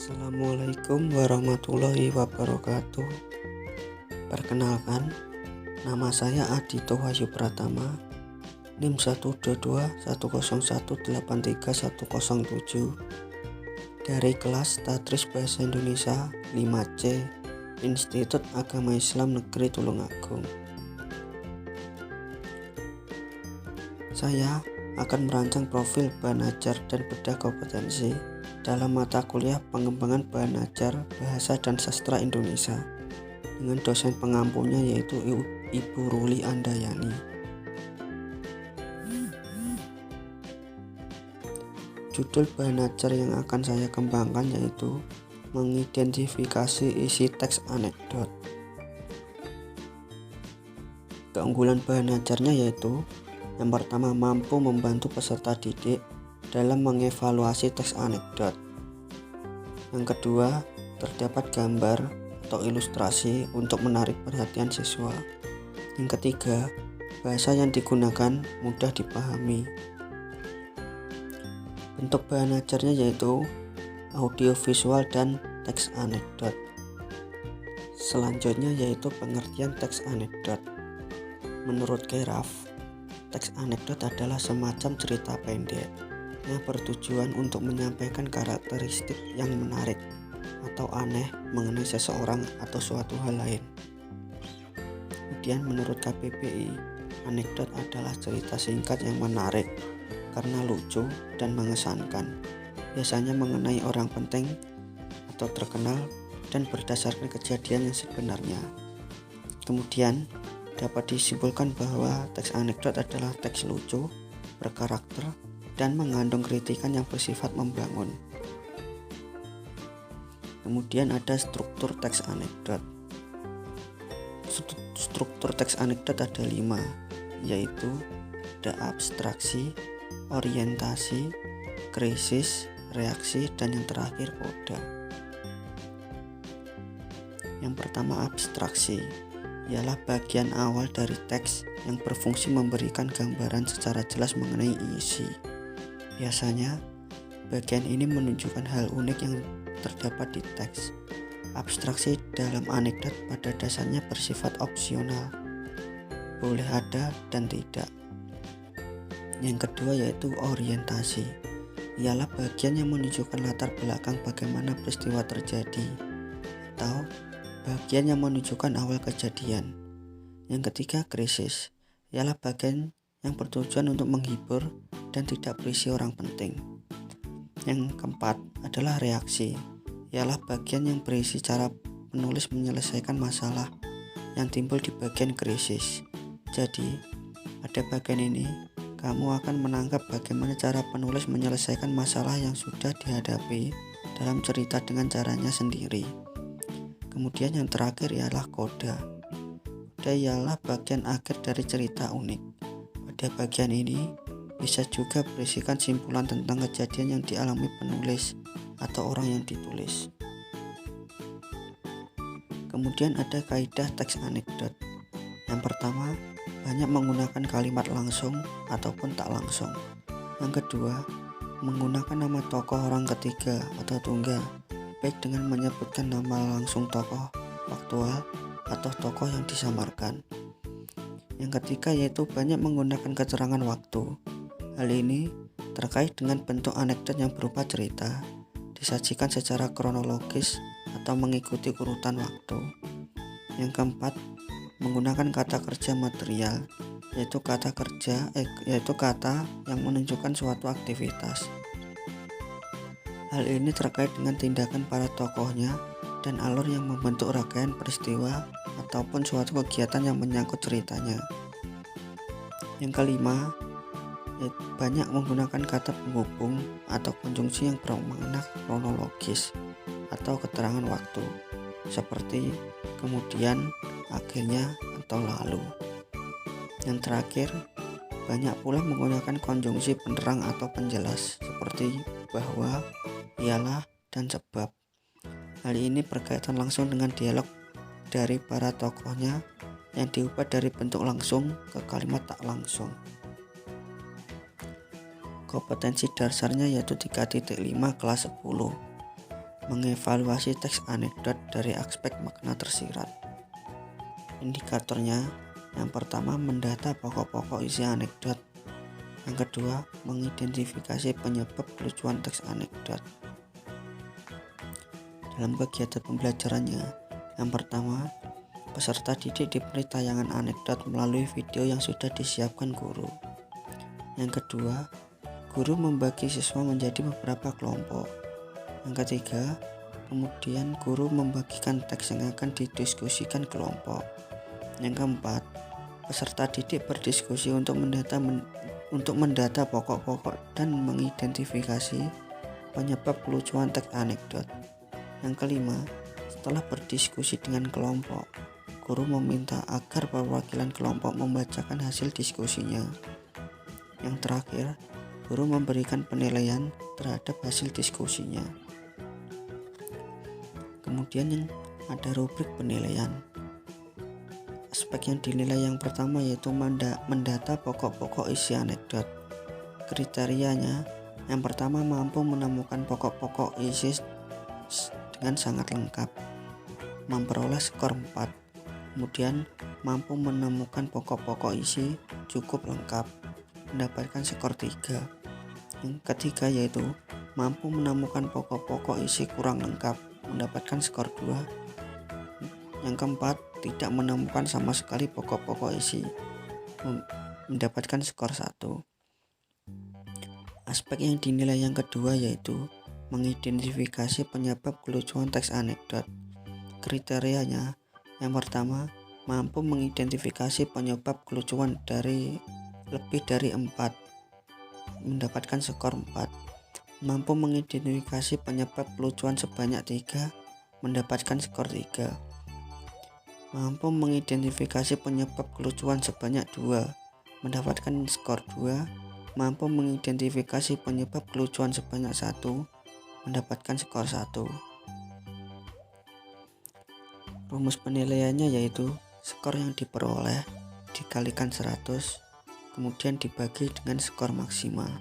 Assalamualaikum warahmatullahi wabarakatuh. Perkenalkan, nama saya Adito Wahyu Pratama, NIM 12210183107 dari kelas Tadris Bahasa Indonesia 5C, Institut Agama Islam Negeri Tulungagung. Saya akan merancang profil bahan ajar dan bedah kompetensi dalam mata kuliah pengembangan bahan ajar bahasa dan sastra Indonesia dengan dosen pengampunya yaitu Ibu Ruli Andayani. Judul bahan ajar yang akan saya kembangkan yaitu mengidentifikasi isi teks anekdot. Keunggulan bahan ajarnya yaitu yang pertama, mampu membantu peserta didik dalam mengevaluasi teks anekdot. Yang kedua, terdapat gambar atau ilustrasi untuk menarik perhatian siswa. Yang ketiga, bahasa yang digunakan mudah dipahami. Bentuk bahan ajarnya yaitu audio visual dan teks anekdot. Selanjutnya yaitu pengertian teks anekdot. Menurut Keraf, teks anekdot adalah semacam cerita pendek yang bertujuan untuk menyampaikan karakteristik yang menarik atau aneh mengenai seseorang atau suatu hal lain. Kemudian menurut KBBI, anekdot adalah cerita singkat yang menarik karena lucu dan mengesankan, biasanya mengenai orang penting atau terkenal dan berdasarkan kejadian yang sebenarnya. Kemudian dapat disimpulkan bahwa teks anekdot adalah teks lucu, berkarakter, dan mengandung kritikan yang bersifat membangun. Kemudian ada struktur teks anekdot. Struktur teks anekdot ada 5, yaitu ada abstraksi, orientasi, krisis, reaksi, dan yang terakhir koda. Yang pertama, abstraksi ialah bagian awal dari teks yang berfungsi memberikan gambaran secara jelas mengenai isi. Biasanya, bagian ini menunjukkan hal unik yang terdapat di teks. Abstraksi dalam anekdot pada dasarnya bersifat opsional, boleh ada dan tidak. Yang kedua yaitu orientasi, ialah bagian yang menunjukkan latar belakang bagaimana peristiwa terjadi, atau bagian yang menunjukkan awal kejadian. Yang ketiga, krisis, ialah bagian yang bertujuan untuk menghibur dan tidak berisi orang penting. Yang keempat adalah reaksi, ialah bagian yang berisi cara penulis menyelesaikan masalah yang timbul di bagian krisis. Jadi, pada bagian ini, kamu akan menangkap bagaimana cara penulis menyelesaikan masalah yang sudah dihadapi dalam cerita dengan caranya sendiri. Kemudian yang terakhir ialah koda. Koda ialah bagian akhir dari cerita unik. Pada bagian ini bisa juga berisikan simpulan tentang kejadian yang dialami penulis atau orang yang ditulis. Kemudian ada kaidah teks anekdot. Yang pertama, banyak menggunakan kalimat langsung ataupun tak langsung. Yang kedua, menggunakan nama tokoh orang ketiga atau tunggal, baik dengan menyebutkan nama langsung tokoh faktual atau tokoh yang disamarkan. Yang ketiga yaitu banyak menggunakan keterangan waktu. Hal ini terkait dengan bentuk anekdot yang berupa cerita, disajikan secara kronologis atau mengikuti urutan waktu. Yang keempat, menggunakan kata kerja material, yaitu kata yang menunjukkan suatu aktivitas. Hal ini terkait dengan tindakan para tokohnya dan alur yang membentuk rangkaian peristiwa ataupun suatu kegiatan yang menyangkut ceritanya. Yang kelima, banyak menggunakan kata penghubung atau konjungsi yang bermakna kronologis atau keterangan waktu, seperti kemudian, akhirnya, atau lalu. Yang terakhir, banyak pula menggunakan konjungsi penerang atau penjelas, seperti bahwa, ialah, dan sebab. Hal ini berkaitan langsung dengan dialog dari para tokohnya yang diubah dari bentuk langsung ke kalimat tak langsung. Kompetensi dasarnya yaitu 3.5 kelas 10. mengevaluasi teks anekdot dari aspek makna tersirat. Indikatornya, yang pertama mendata pokok-pokok isi anekdot. Yang kedua, mengidentifikasi penyebab kelucuan teks anekdot. Dalam kegiatan pembelajarannya, yang pertama, peserta didik diberi tayangan anekdot melalui video yang sudah disiapkan guru. Yang kedua, guru membagi siswa menjadi beberapa kelompok. Yang ketiga, kemudian guru membagikan teks yang akan didiskusikan kelompok. Yang keempat, peserta didik berdiskusi untuk mendata pokok-pokok dan mengidentifikasi penyebab kelucuan teks anekdot. Yang kelima, setelah berdiskusi dengan kelompok, guru meminta agar perwakilan kelompok membacakan hasil diskusinya. Yang terakhir, guru memberikan penilaian terhadap hasil diskusinya. Kemudian yang ada rubrik penilaian. Aspek yang dinilai yang pertama yaitu mendata pokok-pokok isi anekdot. Kriterianya, yang pertama mampu menemukan pokok-pokok isi dengan sangat lengkap, memperoleh skor 4. Kemudian mampu menemukan pokok-pokok isi cukup lengkap, mendapatkan skor 3. Yang ketiga yaitu mampu menemukan pokok-pokok isi kurang lengkap, mendapatkan skor 2. Yang keempat, tidak menemukan sama sekali pokok-pokok isi, mendapatkan skor 1. Aspek yang dinilai yang kedua yaitu mengidentifikasi penyebab kelucuan teks anekdot. Kriterianya, yang pertama, mampu mengidentifikasi penyebab kelucuan dari lebih dari 4, mendapatkan skor 4. Mampu mengidentifikasi penyebab kelucuan sebanyak 3, mendapatkan skor 3. Mampu mengidentifikasi penyebab kelucuan sebanyak 2, mendapatkan skor 2. Mampu mengidentifikasi penyebab kelucuan sebanyak 1, mendapatkan skor 1. Rumus penilaiannya yaitu skor yang diperoleh dikalikan 100, kemudian dibagi dengan skor maksimal.